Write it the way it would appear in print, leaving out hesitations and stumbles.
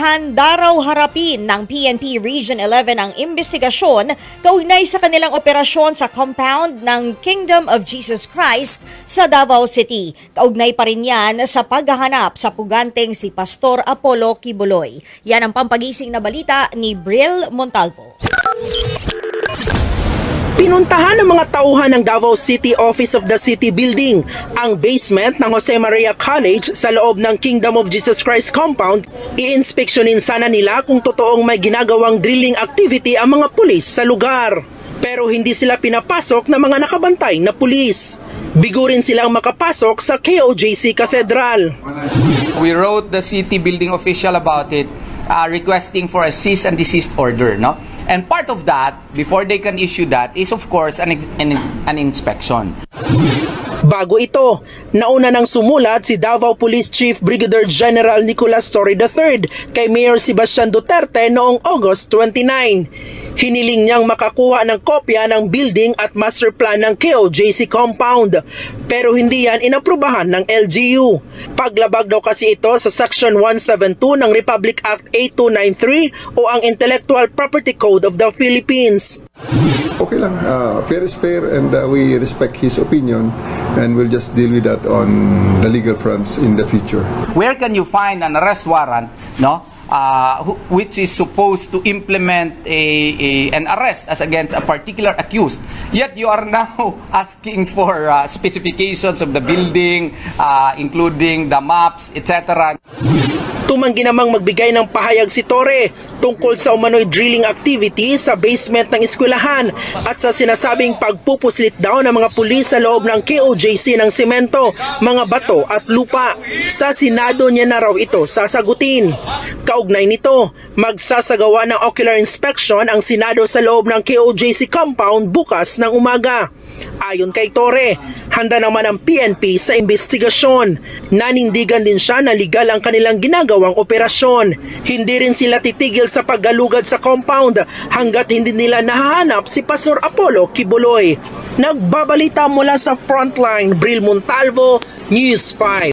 Handa raw harapin ng PNP Region 11 ang investigasyon kaugnay sa kanilang operasyon sa compound ng Kingdom of Jesus Christ sa Davao City. Kaugnay pa rin yan sa paghahanap sa puganteng si Pastor Apollo Kibuloy. Yan ang pampagising na balita ni Bril Montalvo. Pinuntahan ng mga tauhan ng Davao City Office of the City Building ang basement ng Jose Maria College sa loob ng Kingdom of Jesus Christ compound. I-inspeksyonin sana nila kung totoong may ginagawang drilling activity ang mga pulis sa lugar. Pero hindi sila pinapasok ng mga nakabantay na pulis. Bigo rin silang makapasok sa KOJC Cathedral. We wrote the city building official about it, requesting for a cease and desist order, no? And part of that, before they can issue that, is of course an inspection. Bago ito, nauna nang sumulat si Davao Police Chief Brigadier General Nicolas Torre III kay Mayor Sebastian Duterte noong August 29. Hiniling niyang makakuha ng kopya ng building at master plan ng KOJC compound, pero hindi yan inaprubahan ng LGU. Paglabag daw kasi ito sa Section 172 ng Republic Act 8293 o ang Intellectual Property Code of the Philippines. Okay lang, fair is fair, and we respect his opinion, and we'll just deal with that on the legal fronts in the future. Where can you find an arrest warrant, no? Which is supposed to implement an arrest as against a particular accused, yet you are now asking for specifications of the building, including the maps, etc. Tumanggi namang magbigay ng pahayag si Torre tungkol sa umano'y drilling activity sa basement ng eskwelahan at sa sinasabing pagpupuslit daw ng mga pulis sa loob ng KOJC ng semento, mga bato at lupa. Sa Senado niya na raw ito sasagutin. Kaugnay nito, magsasagawa ng ocular inspection ang Senado sa loob ng KOJC compound bukas ng umaga. Ayon kay Torre, handa naman ang PNP sa investigasyon. Nanindigan din siya na legal ang kanilang ginagawang operasyon. Hindi rin sila titigil sa paggalugad sa compound hanggat hindi nila nahahanap si Pastor Apollo Kibuloy. Nagbabalita mula sa Frontline, Bril Montalvo, News 5.